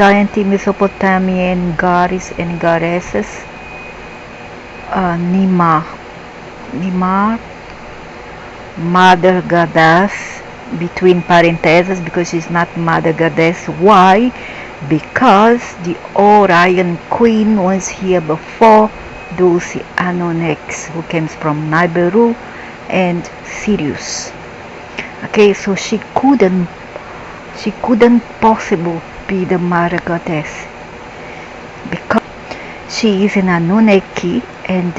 giant Mesopotamian goddess and goddesses. Ninmah, mother goddess, between parentheses, because she's not mother goddess. Why? Because the Orion queen was here before those Anunnaks who came from Nibiru and Sirius. Okay, so she couldn't possibly be the mother goddess because she is an Anunnaki and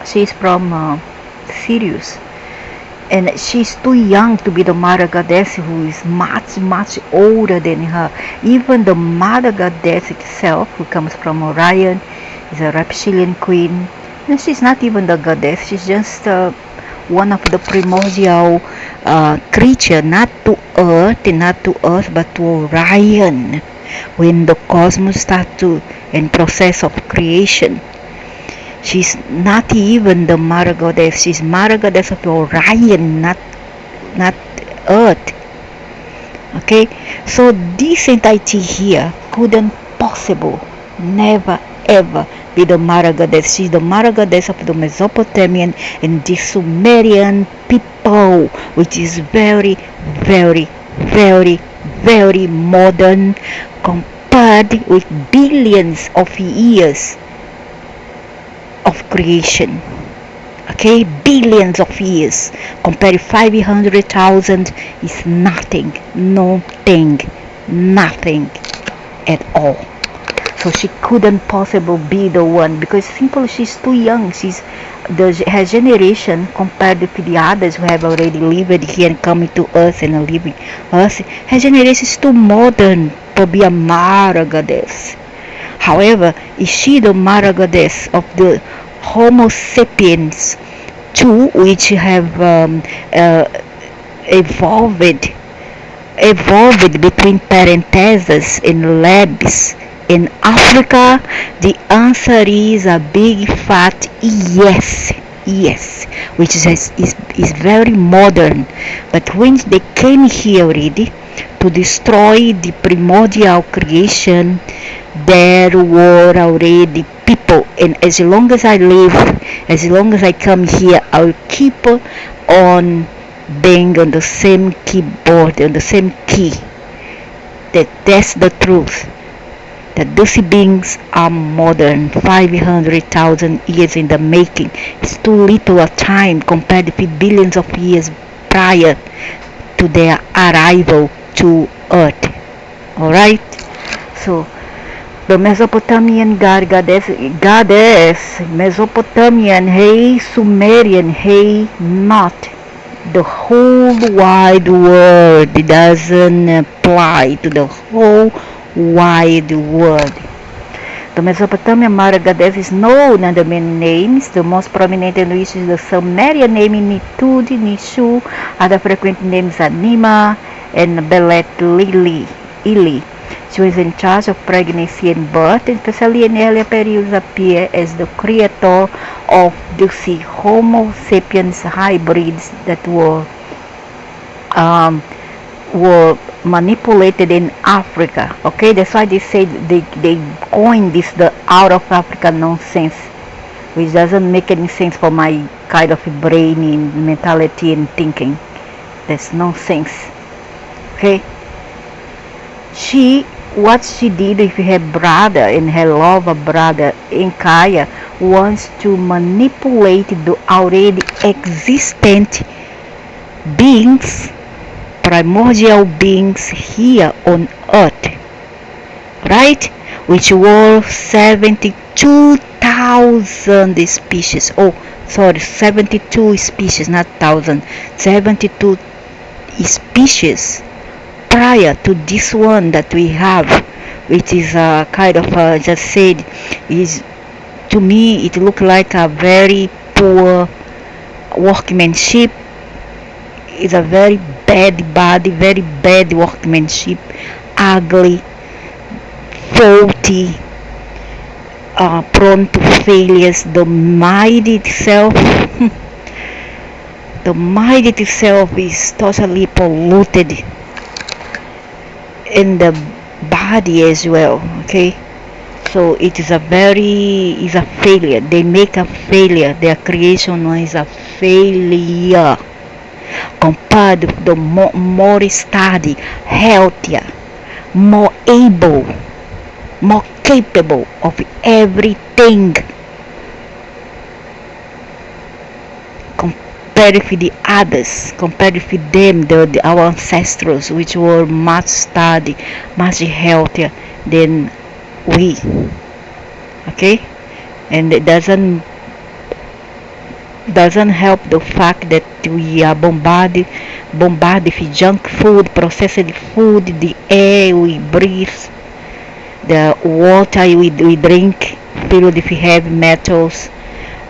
she is from Sirius, and she's too young to be the mother goddess, who is much older than her. Even the mother goddess itself, who comes from Orion, is a reptilian queen, and she's not even the goddess. She's just one of the primordial creature, not to Earth, but to Orion. When the cosmos starts to in process of creation, she's not even the mother goddess. She's mother goddess of Orion, not Earth. Okay, so this entity here couldn't possible, never ever be the mother goddess. She's the mother goddess of the Mesopotamian and the Sumerian people, which is very modern compared with billions of years of creation. Okay, billions of years compared to 500,000 is nothing at all. So she couldn't possibly be the one, because simply she's too young. Her generation compared to the others who have already lived here and coming to us and living us, her generation is too modern to be a mother goddess. However, is she the mother goddess of the Homo sapiens too, which have evolved between parentheses in labs in Africa? The answer is a big fat yes, which is very modern. But when they came here already to destroy the primordial creation, there were already people, and as long as I live, as long as I come here, I'll keep on being on the same keyboard, on the same key. That's the truth. That those beings are modern, 500,000 years in the making. It's too little a time compared to billions of years prior to their arrival to Earth. Alright? So, the Mesopotamian goddess, Mesopotamian, hey, Sumerian, hey, not the whole wide world. It doesn't apply to the whole wide world. The Mesopotamian mother goddess is known under many names, the most prominent in which is the Sumerian name Nintud, Nishu. Other frequent names are Ninmah and Belet-ili. She was in charge of pregnancy and birth, and especially in earlier periods appear as the creator of the Homo sapiens hybrids that were manipulated in Africa. Okay, that's why they say they coined this the out of Africa nonsense, which doesn't make any sense for my kind of brain and mentality and thinking. That's nonsense. Okay, what she did with her brother and her lover brother Enkaya was to manipulate the already existent beings, primordial beings here on Earth, right? Which were 72,000 species. 72 species, not thousand. 72 species prior to this one that we have, which is kind of just said, is, to me it looked like a very poor workmanship. It's a very bad body, very bad workmanship, ugly, faulty, prone to failures. The mind itself is totally polluted, and the body as well. Okay, so it is a failure. They make a failure. Their creation is a failure compared to the more study, healthier, more able, more capable of everything compared with the others, compared with them, our ancestors, which were much study, much healthier than we. Okay, and it doesn't help the fact that we are bombarded with junk food, processed food, the air we breathe, the water we drink filled with heavy metals,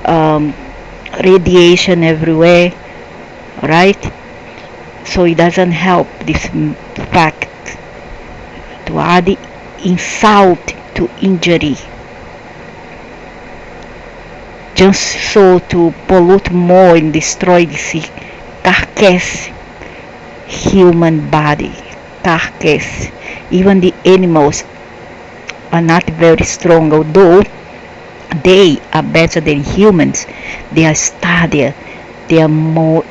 um, radiation everywhere, right? So it doesn't help this fact to add insult to injury, just so to pollute more and destroy this carcass human body carcass. Even the animals are not very strong, although they are better than humans. They are sturdier, they are more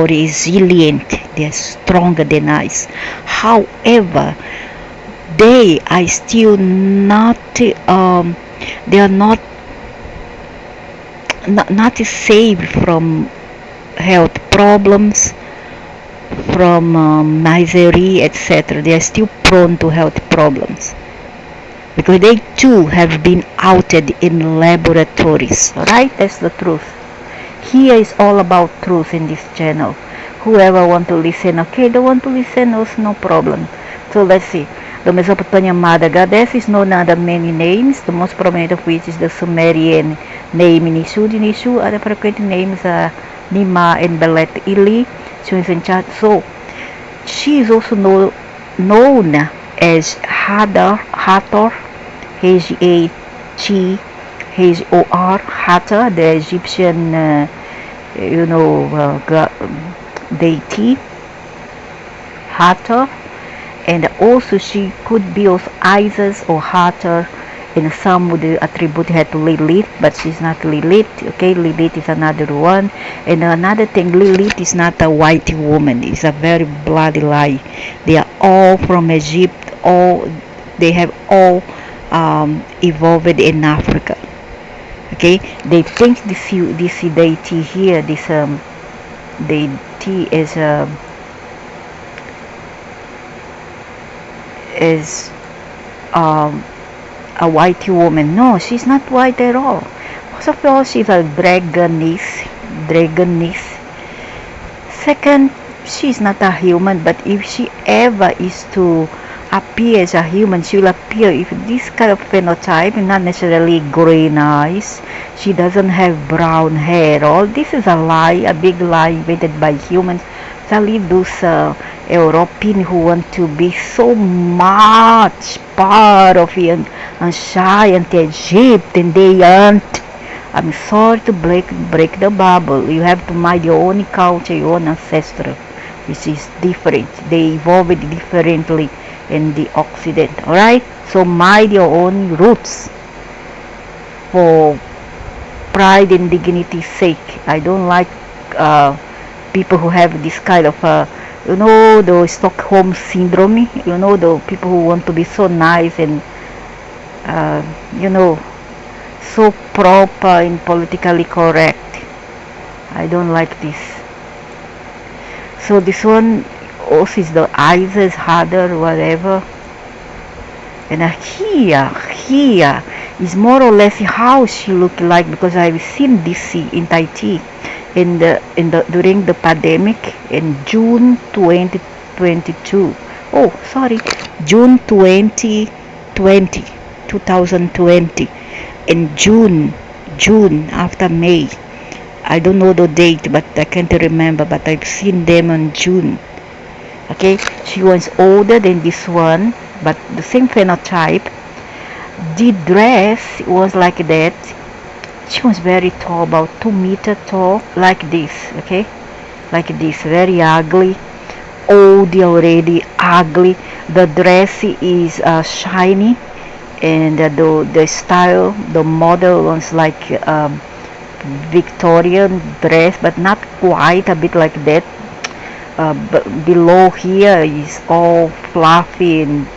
resilient, they are stronger than us. However, they are still not they are not saved from health problems, from misery, etc. They are still prone to health problems because they too have been outed in laboratories. Alright, that's the truth. Here is all about truth in this channel. Whoever want to listen, okay, don't want to listen, also no problem. So let's see. The Mesopotamian mother goddess is known under many names, the most prominent of which is the Sumerian name Nintud. Nintud, other frequent names are Ninmah and Belet-ili. So she is also known as Hathor, H-A-T-H-O-R, Hathor, the Egyptian deity, Hathor. And also she could be of Isis or Hathor, and some would attribute her to Lilith, but she's not Lilith. Okay, Lilith is another one. And another thing, Lilith is not a white woman. It's a very bloody lie. They are all from Egypt. They have all evolved in Africa. Okay, they think this deity here, this deity is a white woman. No, she's not white at all. First of all, she's a dragoness. Second, she's not a human, but if she ever is to appear as a human, she will appear with this kind of phenotype, not necessarily green eyes. She doesn't have brown hair. All this is a lie, a big lie invented by humans. Especially those Europeans who want to be so much part of ancient Egypt, and they aren't. I'm sorry to break the bubble. You have to mind your own culture, your own ancestry, which is different. They evolved differently in the Occident. Alright? So mind your own roots for pride and dignity's sake. I don't like people who have this kind of the Stockholm syndrome, the people who want to be so nice and so proper and politically correct. I don't like this. So this one also is the Isis, Hathor, whatever. And here is more or less how she looked like, because I've seen this in Tahiti during the pandemic in June 2022. Oh, sorry, June 2020. In June after May. I don't know the date, but I can't remember, but I've seen them on June. Okay, she was older than this one, but the same phenotype. The dress was like that. She was very tall, about 2 meters tall, like this. Okay, like this, very ugly, old already, ugly, The dress is shiny, and the style, the model was like Victorian dress, but not quite, a bit like that. But below here is all fluffy and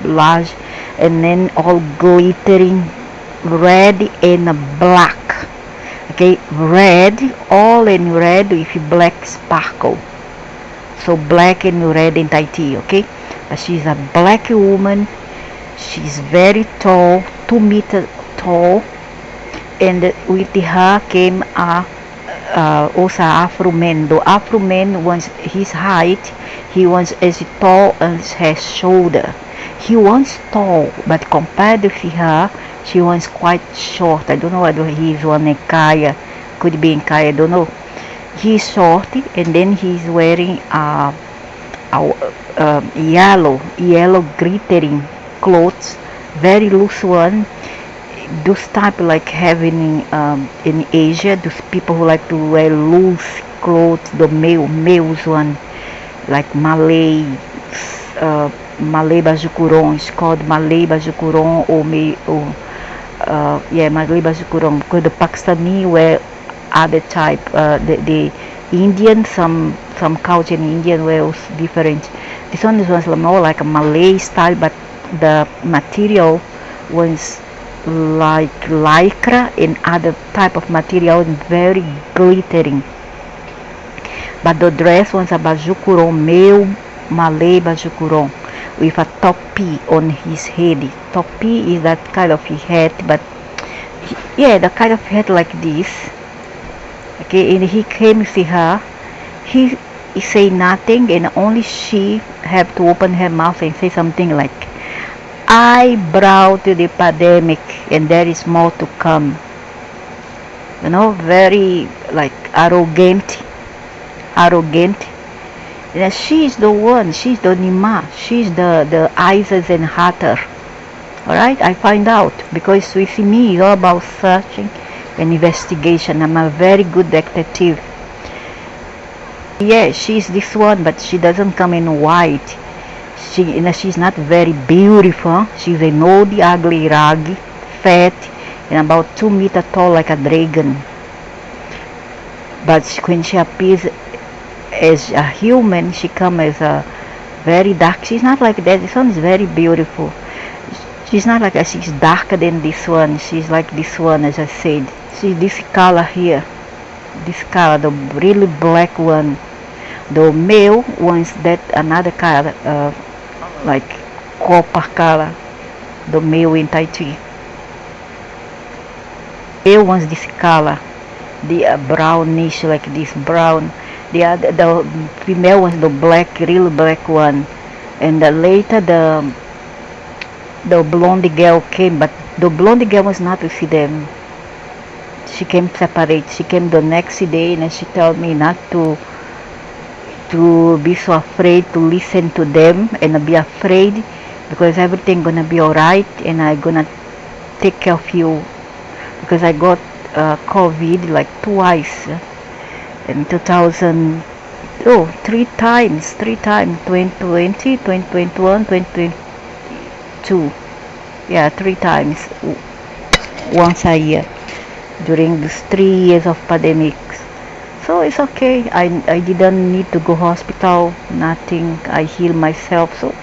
large, and then all glittering red and black. Okay, red, all in red with black sparkle. So black and red in Tahiti. Okay, but she's a black woman. She's very tall, 2 meters tall, and with her came also Afro man. The Afro man was his height. He was as tall as her shoulder. He was tall, but compared with her, she was quite short. I don't know whether he is one Kaya, could be in Kaya, I don't know. He's short, and then he's wearing yellow glittering clothes, very loose one. Those type like having in Asia, those people who like to wear loose clothes, the males one, like Malay Bajukuron. It's called Malay Bajukuron or Malay Bajukuron, because the Pakistani wear other type. The Indian, some culture in Indian wear different. This one was more like a Malay style, but the material was like lycra and other type of material, very glittering. But the dress was a bajukuron, male Malay bajukuron, with a topi on his head. Topi is that kind of hat, but yeah, the kind of hat like this. Okay, and he came to see her. He say nothing, and only she have to open her mouth and say something like, "I brought the pandemic, and there is more to come." Very like arrogant. And she's the one. She's the Ninmah. She's the Isis and Hathor. All right, I find out because with me it's all about searching and investigation. I'm a very good detective. Yeah, she's this one, but she doesn't come in white. She's not very beautiful. She's an old, ugly, raggy, fat, and about 2 meters tall, like a dragon. But when she appears as a human, she comes as a very dark. She's not like that. This one is very beautiful. She's not like that. She's darker than this one. She's like this one, as I said. See this color here. This color, the really black one. The male wants that another color, like copper color. The male in Tahiti. Male wants this color, the brownish, like this brown. The female was the black, real black one, and later the blonde girl came, but the blonde girl was not to see them. She came separate. She came the next day, and she told me not to be so afraid to listen to them and be afraid, because everything gonna be alright, and I gonna take care of you, because I got COVID like twice in 2000. Three times, 2020, 2021, 2022. Yeah, 3 times, once a year during these 3 years of pandemics. So it's okay. I didn't need to go hospital, nothing. I heal myself, so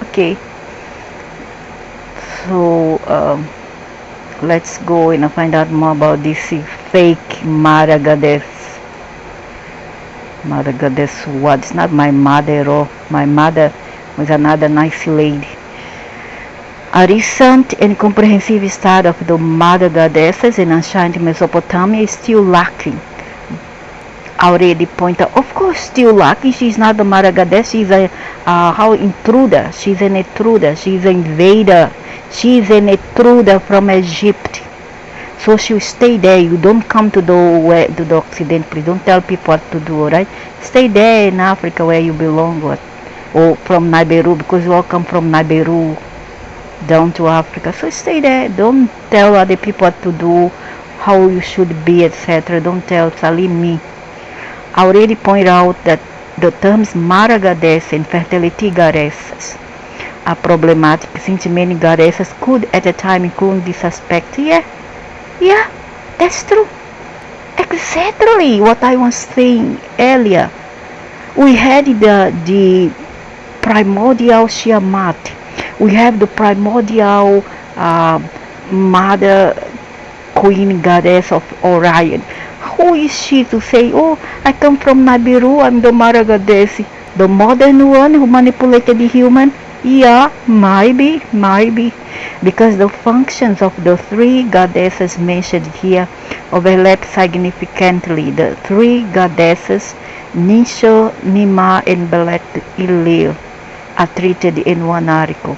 okay. So let's go and find out more about this fake Mother Goddess. Mother Goddess what? It's not my mother, or my mother was another nice lady. A recent and comprehensive study of the Mother Goddesses in ancient Mesopotamia is still lacking. Already pointed out, of course, still lacking. She's not the Mother Goddess. She's a intruder. She's an intruder. She's an invader. She's an intruder from Egypt. So she'll stay there. You don't come to the Occident. Please don't tell people what to do. Alright? Stay there in Africa where you belong, or from Nibiru, because we all come from Nibiru down to Africa. So stay there. Don't tell other people what to do, how you should be, etc. Don't tell. Salim me. I already pointed out that the terms Mother Goddess and fertility goddess are problematic since many goddesses could at the time include this aspect. Yeah, that's true. Exactly what I was saying earlier. We had the primordial Tiamat. We have the primordial mother queen goddess of Orion. Who is she to say, oh, I come from Nibiru, I'm the mother goddess? The modern one who manipulated the human? Yeah, maybe. Because the functions of the three goddesses mentioned here overlap significantly. The three goddesses, Nintud, Ninmah, and Belet-ili, are treated in one article.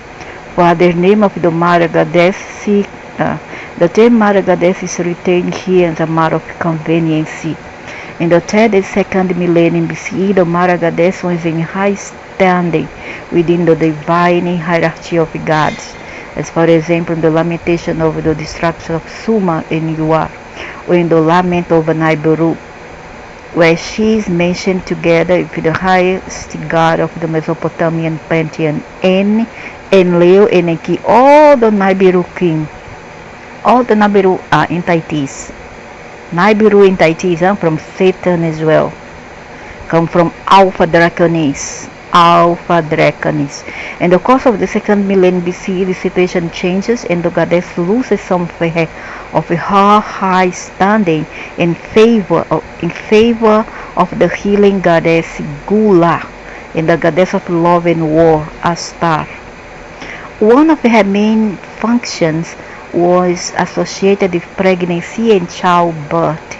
While the name of the mother goddess, the term mother goddess is retained here as a matter of convenience. In the 3rd and 2nd millennium BCE, the mother goddess was in high standing within the divine hierarchy of gods, as for example in the lamentation over the destruction of Sumer in Yuar, or in the lament over Nibiru, where she is mentioned together with the highest god of the Mesopotamian pantheon, Enlil, Enki, all the Nibiru king. All the Nibiru are entities. Nibiru entities are from Satan as well. Come from Alpha Draconis. In the course of the 2nd millennium BCE, the situation changes and the goddess loses some of her high standing in favor of the healing goddess Gula and the goddess of love and war, Astar. One of her main functions was associated with pregnancy and childbirth.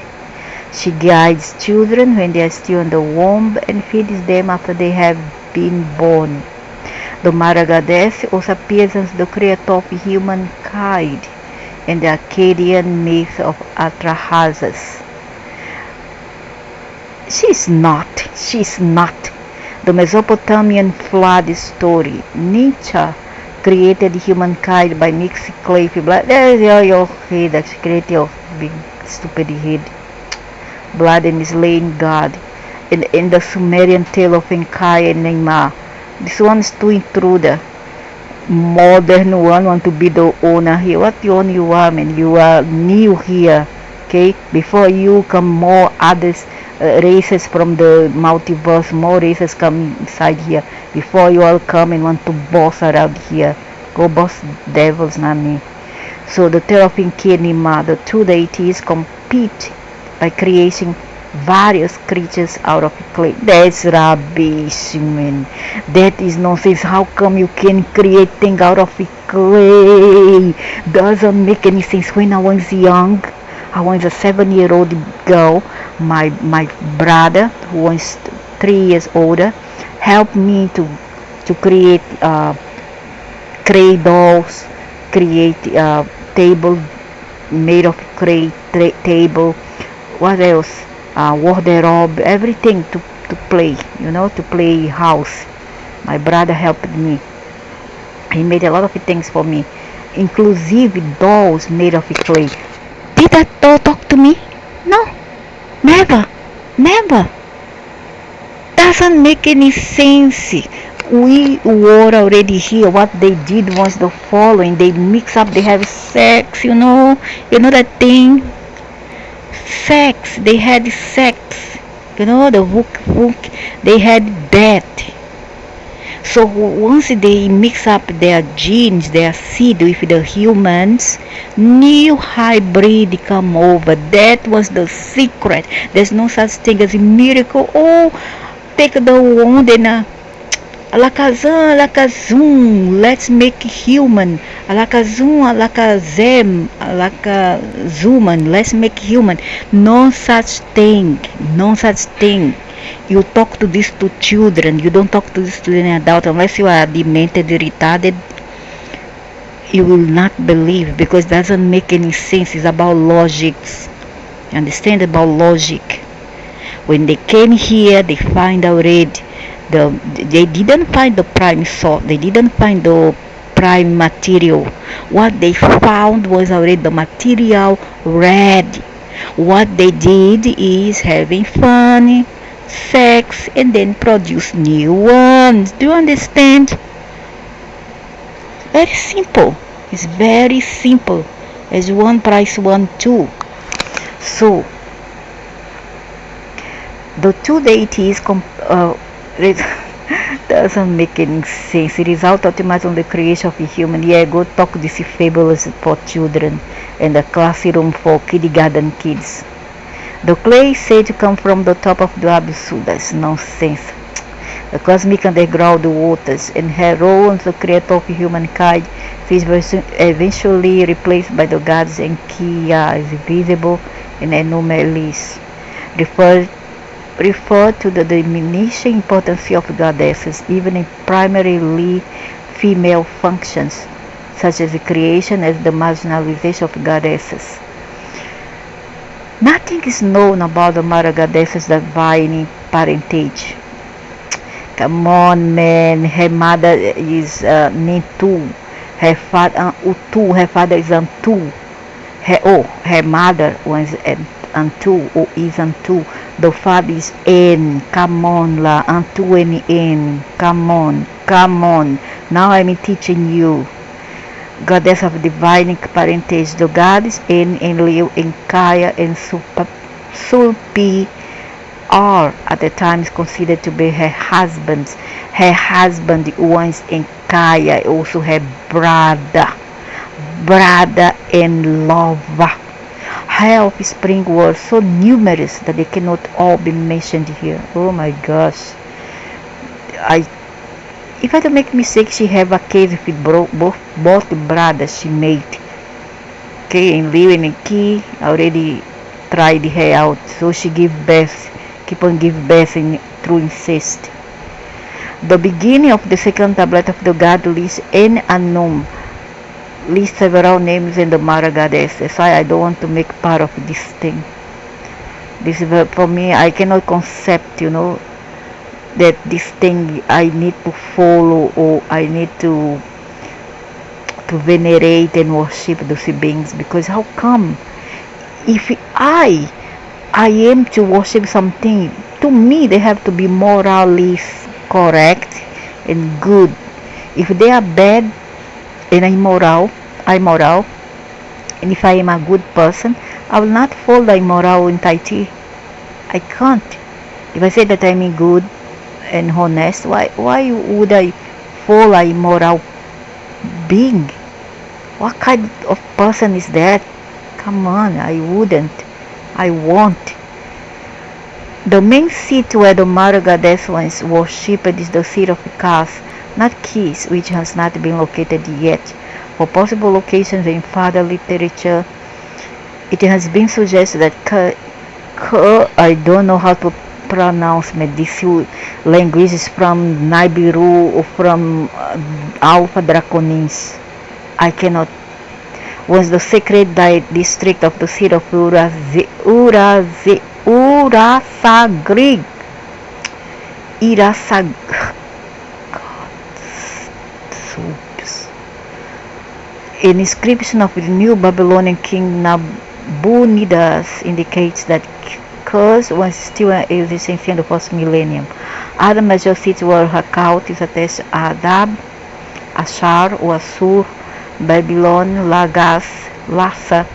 She guides children when they are still in the womb and feeds them after they have been born. The mother goddess also appears as the creator of humankind in the Akkadian myth of Atrahasis. She's not. The Mesopotamian flood story. Nintud created humankind by mixing clay with blood. There's your head, that's created your big stupid head. Blood and slaying God. In the Sumerian tale of Enki and Ninmah. This one's too intruder. Modern one want to be the owner here. What you are, man? You are new here. Okay? Before you come more others races from the multiverse, more races come inside here. Before you all come and want to boss around here. Go boss devils, not me. So the tale of Enki and Ninmah, the two deities compete by creating various creatures out of clay. That's rubbish, man. That is nonsense. How come you can create things out of clay? Doesn't make any sense. When I was young, I was a 7-year-old girl. My brother, who was 3 years older, helped me to create clay dolls, create table made of clay table. What else? Wardrobe, everything to play, to play house. My brother helped me. He made a lot of things for me, inclusive dolls made of clay. Did that doll talk to me? No, never. Doesn't make any sense. We were already here. What they did was the following: they mix up, they have sex, you know that thing. Sex, they had sex, the hook, they had that. So once they mix up their genes, their seed with the humans, new hybrid come over. That was the secret. There's no such thing as a miracle. Oh, take the wand and alakazum, let's make human. Alakazuman, let's make human. No such thing. You talk to these two children, you don't talk to this to an adult unless you are demented, retarded. You will not believe, because it doesn't make any sense. It's about logics. You understand? About logic. When they came here, they find already they didn't find the prime source, they didn't find the prime material. What they found was already the material ready. What they did is having fun, sex, and then produce new ones. Do you understand? very simple. It's very simple. It's 1 plus 1, 2. So the two deities it doesn't make any sense. It is out-optimized on the creation of a human. Yeah, go talk this fabulous for children and the classroom for kindergarten kids. The clay is said to come from the top of the abyss. That's nonsense. The cosmic underground waters and her role as the creator of humankind is eventually replaced by the gods and Kia is visible in anomalies. Refer to the diminishing importance of goddesses even in primarily female functions such as the creation as the marginalization of goddesses. Nothing is known about the Mara goddess's divine parentage. Come on, man. Her mother is Nintud. Her father Utu. Her father is Antu. Her mother was Antu or is Antu. The father is N. Come on, la. Antu and N. Come on. Now I'm teaching you. Goddess of divine parentage. The gods En, Enlil, and Kaya, and Sulpi are at the times considered to be her husbands. Her husband was in Kaya, also her brother and lover. Her offspring were so numerous that they cannot all be mentioned here. Oh my gosh. If I don't make mistake, she have a case with both brothers she made. Okay, and Liu and Ki already tried her out, so she keep on give birth through incest. The beginning of the second tablet of the god lists N unknown, lists several names in the Mara goddess. That's why I don't want to make part of this thing. This is for me, I cannot concept, that this thing I need to follow or I need to venerate and worship those beings, because how come if I am to worship something, to me they have to be morally correct and good. If they are bad and I'm moral, and if I am a good person, I will not follow the immoral entity. I can't. If I say that I'm good and honest, why would I follow a immoral being? What kind of person is that? Come on, I wouldn't. I won't. The main seat where the Mara goddess was worshipped is the seat of Kas, not Kis, which has not been located yet. For possible locations in further literature, it has been suggested that I don't know how to pronounce this language is from Nibiru or from Alpha Draconins. I cannot. Was the sacred district of the city of Urasagrig. An inscription of the new Babylonian king Nabonidus indicates that Kuz was still in existence in the first millennium. Other major cities were Hakau, such as Adab, Ashar or Assur, Babylon, Lhasa,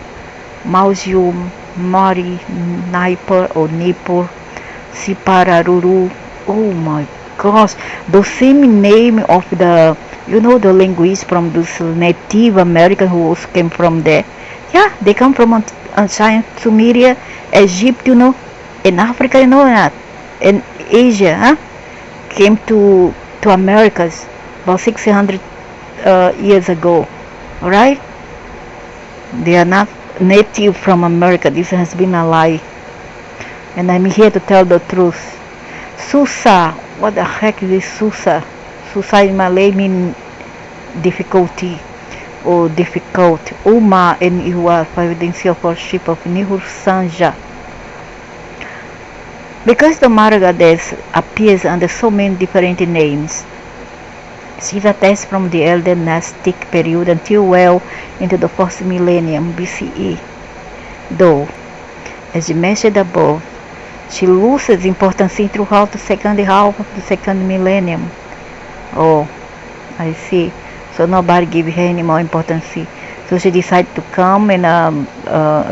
Mausium, Mari, Nippur, Sipararuru. Oh my gosh, the same name of the language from those Native Americans who also came from there. Yeah, they come from ancient Sumeria, Egypt, in Africa, in Asia, came to Americas about 600 years ago. Alright? They are not native from America. This has been a lie. And I'm here to tell the truth. Susa. What the heck is this Susa? Susa in Malay means difficulty or difficult. Uma and Iwa for evidence of worship of Nihur Sanja. Because the Mara goddess appears under so many different names, she is attested from the Hellenistic period until well into the first millennium BCE. Though, as mentioned above, she loses importance throughout the second half of the second millennium. Oh, I see. so nobody give her any more importance. So she decided to come and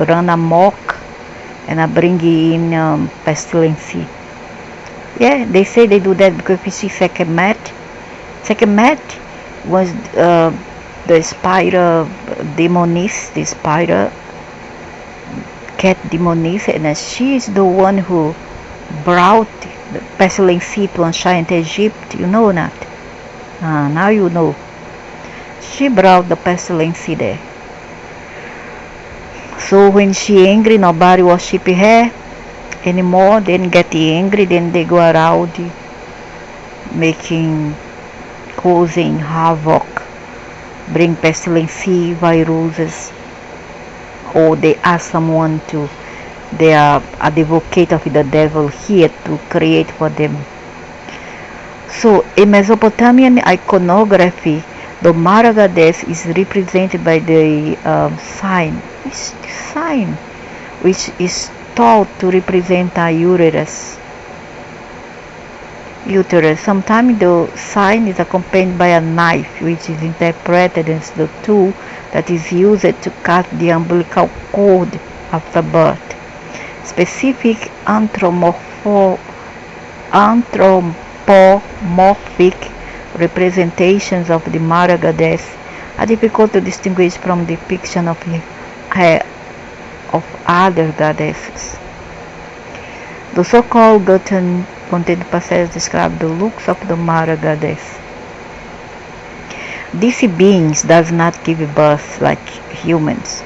run amok and bring in pestilence. Yeah, they say they do that because if you see second mat was the spider demoness, the spider cat demoness, and she is the one who brought the pestilence to ancient Egypt. You know that? Now you know. She brought the pestilence there. So when she angry, nobody worship her anymore. Then get angry, then they go around causing havoc, bring pestilence, viruses, or they ask someone to, they are an advocate of the devil here to create for them. So in Mesopotamian iconography, the Mara goddess is represented by the sign, which is thought to represent a uterus. Sometimes the sign is accompanied by a knife, which is interpreted as the tool that is used to cut the umbilical cord after birth. Specific anthropomorphic representations of the Mara goddess are difficult to distinguish from depiction of other goddesses. The so-called Guten content passage describe the looks of the Mara goddess. These beings does not give birth like humans.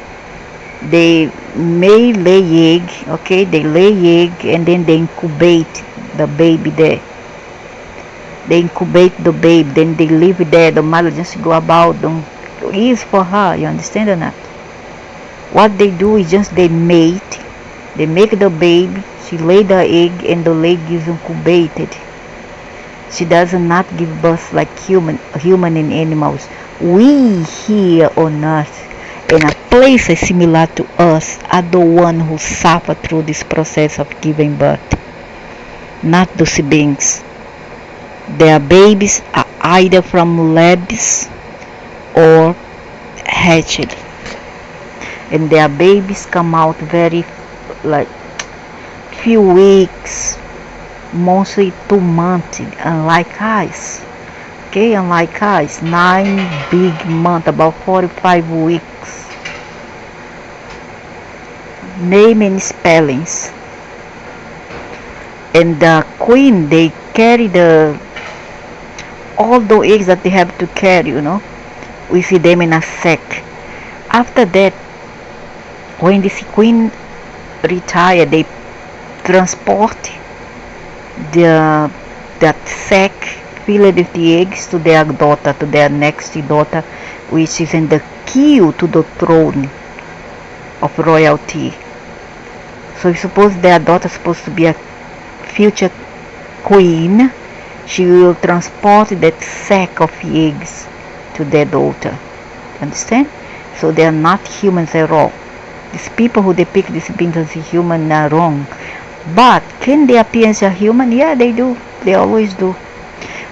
They may lay egg, okay? They lay egg and then they incubate the baby there. They incubate the baby, then they live there. The mother just go about them. Is for her, you understand or not? What they do is just they mate. They make the baby. She lay the egg and the egg is incubated. She does not give birth like human and animals. We here on earth, in a place similar to us, are the one who suffer through this process of giving birth, not those beings. Their babies are either from labs or hatched, and their babies come out very like few weeks, mostly 2 months, unlike us. Okay, unlike us, 9 big months, about 45 weeks. Name and spellings. And the queen, they carry all the eggs that they have to carry, we see them in a sack. After that, when this queen retire, they transport that sack filled with the eggs to their daughter, to their next daughter, which is in the queue to the throne of royalty. So suppose their daughter is supposed to be a future queen, she will transport that sack of eggs to their daughter. Understand? So they are not humans at all. These people who depict these beings as human are wrong. But can they appear as a human? Yeah, they do. They always do.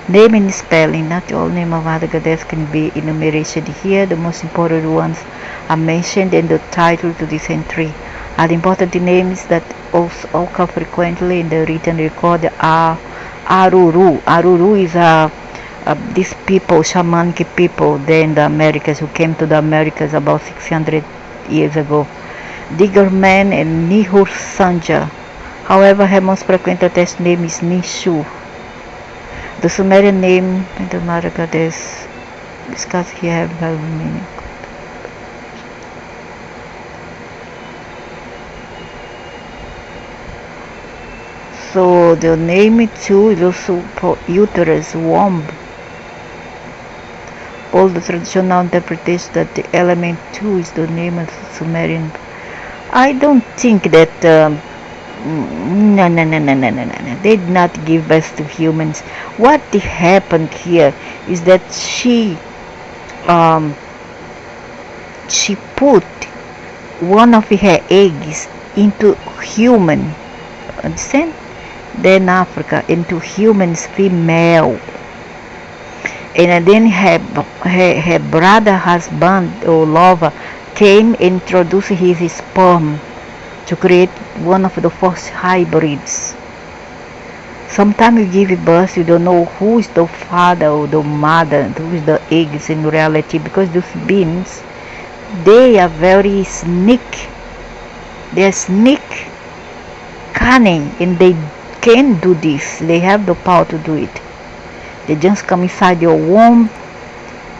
Name and spelling. Not all name of other goddess can be enumerated here. The most important ones are mentioned in the title to this entry. Other important names that also occur frequently in the written record are Aruru. Aruru is these people, shamanic people there in the Americas, who came to the Americas about 600 years ago. Diggerman and Nihur Sanja. However, her most frequent test name is Nishu. The Sumerian name in the Mara goddess discussed here have meaning. So the name too is also for uterus, womb. All the traditional interpretation that the element 2 is the name of the Sumerian. I don't think that no. They did not give birth to humans. What happened here is that she put one of her eggs into human. Understand? Then Africa into humans female. And then her brother husband or lover came and introduced his sperm to create one of the first hybrids. Sometimes you give birth, you don't know who is the father or the mother, who is the eggs in reality, because those beings, they are very they're cunning, and they can do this. They have the power to do it. They just come inside your womb,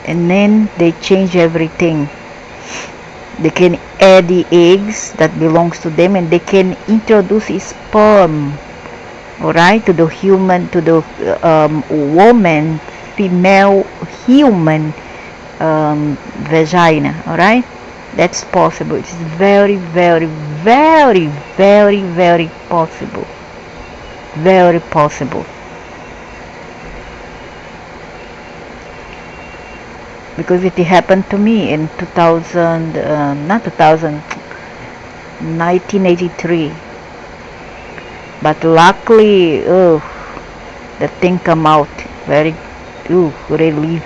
and then they change everything. They can add the eggs that belongs to them, and they can introduce sperm, alright, to the human, to the woman, female human vagina, alright. That's possible. It's very, very, very, very, very possible. Very possible. Because it happened to me in 1983. But luckily, the thing come out very relief.